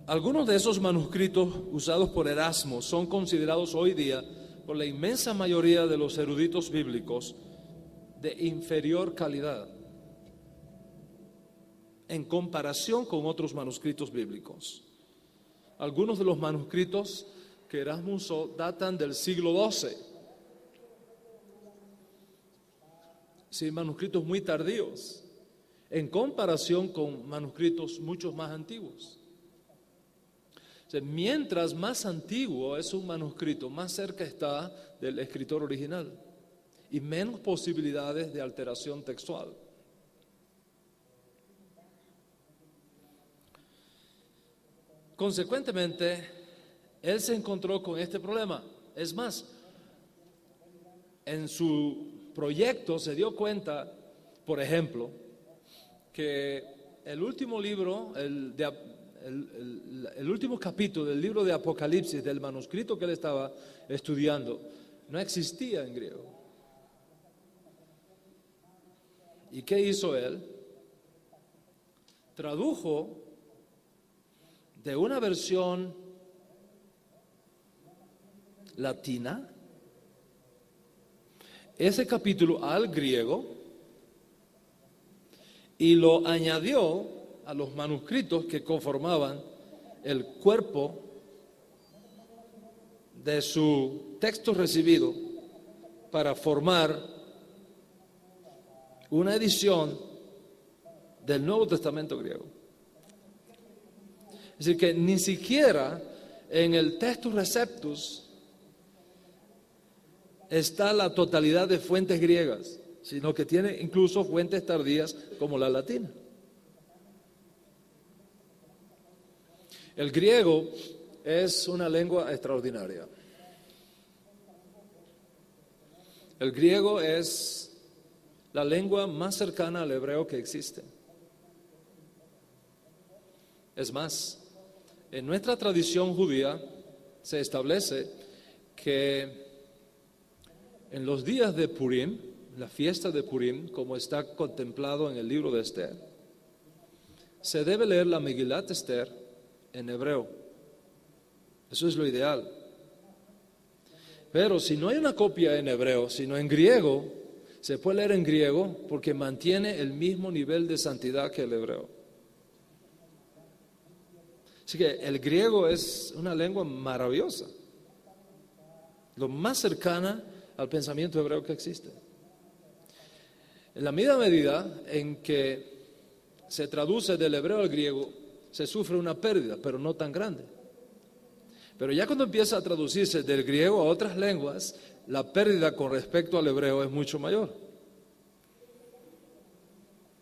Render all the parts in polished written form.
Algunos de esos manuscritos usados por Erasmo son considerados hoy día por la inmensa mayoría de los eruditos bíblicos de inferior calidad en comparación con otros manuscritos bíblicos. Algunos de los manuscritos que Erasmo usó datan del siglo XII. Sí, manuscritos muy tardíos en comparación con manuscritos mucho más antiguos. O sea, mientras más antiguo es un manuscrito, más cerca está del escritor original y menos posibilidades de alteración textual. Consecuentemente, él se encontró con este problema. Es más, en su proyecto se dio cuenta, por ejemplo, que el último libro, el último capítulo del libro de Apocalipsis, del manuscrito que él estaba estudiando, no existía en griego. ¿Y qué hizo él? Tradujo de una versión latina ese capítulo al griego y lo añadió a los manuscritos que conformaban el cuerpo de su texto recibido para formar una edición del Nuevo Testamento griego. Es decir, que ni siquiera en el Textus Receptus está la totalidad de fuentes griegas, sino que tiene incluso fuentes tardías como la latina. El griego es una lengua extraordinaria. El griego es la lengua más cercana al hebreo que existe. Es más, en nuestra tradición judía se establece que en los días de Purim, la fiesta de Purim, como está contemplado en el libro de Esther, se debe leer la Megilat Esther en hebreo. Eso es lo ideal. Pero si no hay una copia en hebreo, sino en griego, se puede leer en griego porque mantiene el mismo nivel de santidad que el hebreo. Así que el griego es una lengua maravillosa, lo más cercana al pensamiento hebreo que existe. En la misma medida en que se traduce del hebreo al griego, se sufre una pérdida, pero no tan grande. Pero ya cuando empieza a traducirse del griego a otras lenguas, la pérdida con respecto al hebreo es mucho mayor.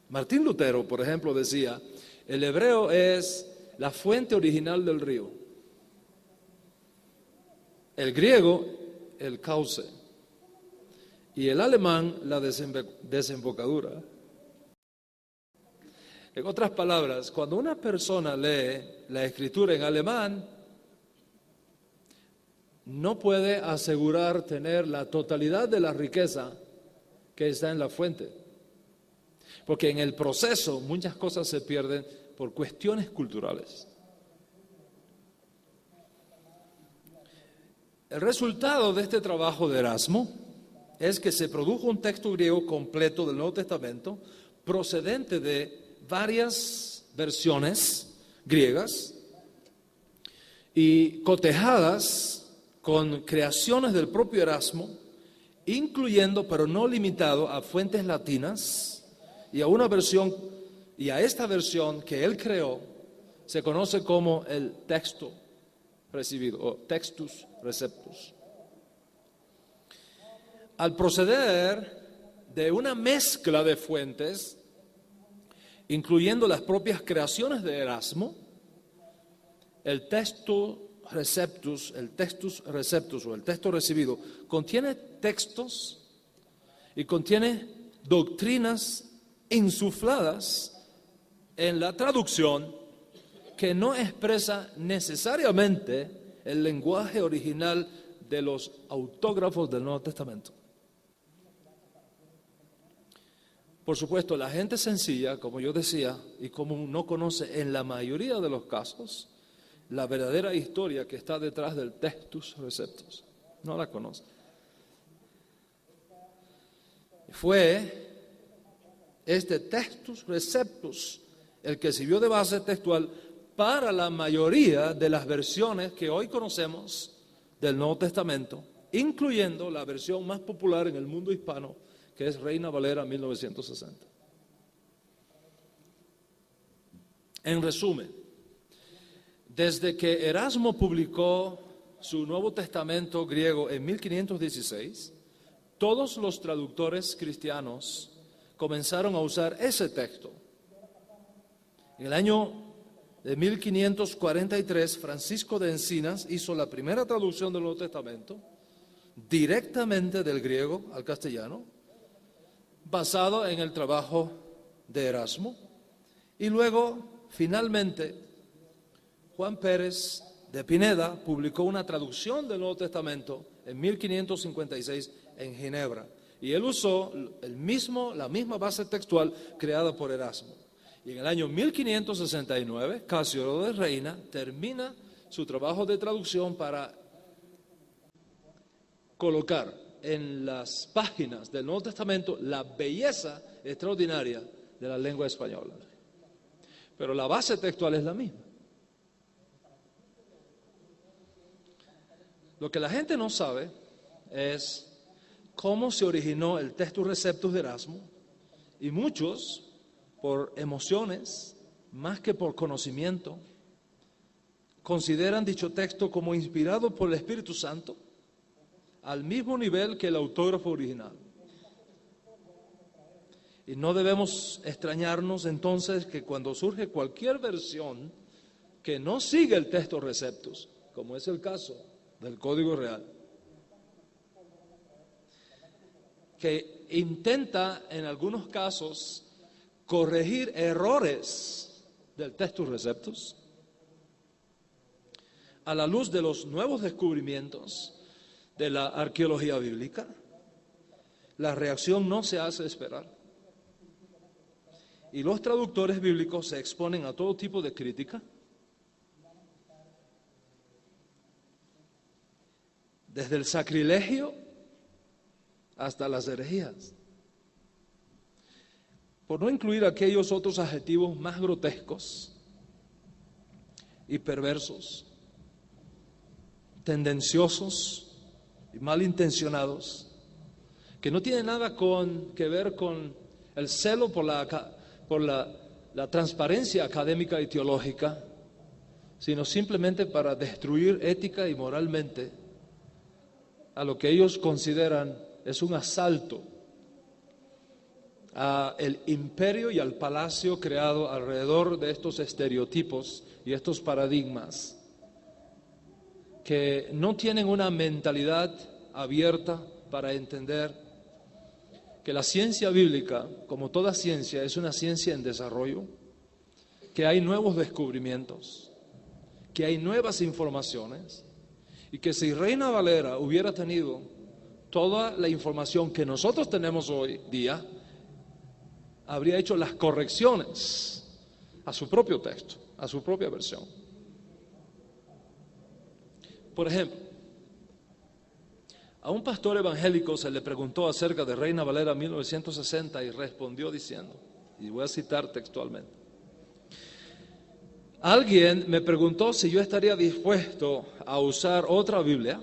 Martín Lutero, por ejemplo, decía, el hebreo es la fuente original del río. El griego, el cauce. Y el alemán, la desembocadura. En otras palabras, cuando una persona lee la escritura en alemán, no puede asegurar tener la totalidad de la riqueza que está en la fuente. Porque en el proceso muchas cosas se pierden por cuestiones culturales. El resultado de este trabajo de Erasmo es que se produjo un texto griego completo del Nuevo Testamento procedente de varias versiones griegas y cotejadas con creaciones del propio Erasmo, incluyendo pero no limitado a fuentes latinas y a una versión, y a esta versión que él creó se conoce como el texto recibido o Textus Receptus. Al proceder de una mezcla de fuentes, incluyendo las propias creaciones de Erasmo, el Textus Receptus o el texto recibido contiene textos y contiene doctrinas insufladas en la traducción que no expresa necesariamente el lenguaje original de los autógrafos del Nuevo Testamento. Por supuesto, la gente sencilla, como yo decía, y como no conoce en la mayoría de los casos la verdadera historia que está detrás del Textus Receptus. No la conoce. Fue este Textus Receptus el que sirvió de base textual para la mayoría de las versiones que hoy conocemos del Nuevo Testamento, incluyendo la versión más popular en el mundo hispano, que es Reina Valera 1960. En resumen, desde que Erasmo publicó su Nuevo Testamento griego en 1516, todos los traductores cristianos comenzaron a usar ese texto. En el año de 1543, Francisco de Encinas hizo la primera traducción del Nuevo Testamento directamente del griego al castellano, basado en el trabajo de Erasmo. Y luego, finalmente, Juan Pérez de Pineda publicó una traducción del Nuevo Testamento en 1556 en Ginebra. Y él usó la misma base textual creada por Erasmo. Y en el año 1569, Casiodoro de Reina termina su trabajo de traducción para colocar en las páginas del Nuevo Testamento la belleza extraordinaria de la lengua española. Pero la base textual es la misma. Lo que la gente no sabe es cómo se originó el Textus Receptus de Erasmo, y muchos, por emociones, más que por conocimiento, consideran dicho texto como inspirado por el Espíritu Santo, al mismo nivel que el autógrafo original. Y no debemos extrañarnos entonces que cuando surge cualquier versión que no sigue el Textus Receptus, como es el caso del Código Real, que intenta en algunos casos corregir errores del Textus Receptus, a la luz de los nuevos descubrimientos de la arqueología bíblica, la reacción no se hace esperar. Y los traductores bíblicos se exponen a todo tipo de crítica, desde el sacrilegio hasta las herejías, por no incluir aquellos otros adjetivos más grotescos y perversos, tendenciosos y malintencionados, que no tienen nada que ver con el celo por la transparencia académica y teológica, sino simplemente para destruir ética y moralmente a lo que ellos consideran es un asalto al imperio y al palacio creado alrededor de estos estereotipos y estos paradigmas que no tienen una mentalidad abierta para entender que la ciencia bíblica, como toda ciencia, es una ciencia en desarrollo, que hay nuevos descubrimientos, que hay nuevas informaciones, y que si Reina Valera hubiera tenido toda la información que nosotros tenemos hoy día, habría hecho las correcciones a su propio texto, a su propia versión. Por ejemplo, a un pastor evangélico se le preguntó acerca de Reina Valera 1960 y respondió diciendo, y voy a citar textualmente: alguien me preguntó si yo estaría dispuesto a usar otra Biblia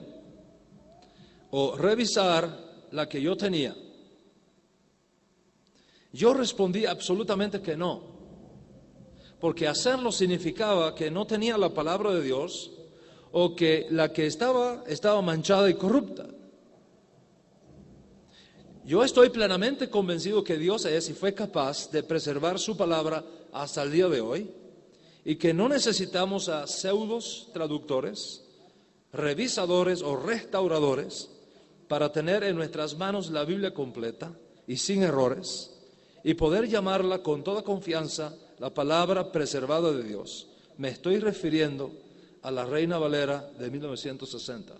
o revisar la que yo tenía. Yo respondí absolutamente que no, porque hacerlo significaba que no tenía la palabra de Dios o que la que estaba manchada y corrupta. Yo estoy plenamente convencido que Dios es y fue capaz de preservar su palabra hasta el día de hoy, y que no necesitamos a pseudos traductores, revisadores o restauradores para tener en nuestras manos la Biblia completa y sin errores, y poder llamarla con toda confianza la palabra preservada de Dios. Me estoy refiriendo a la Reina Valera de 1960.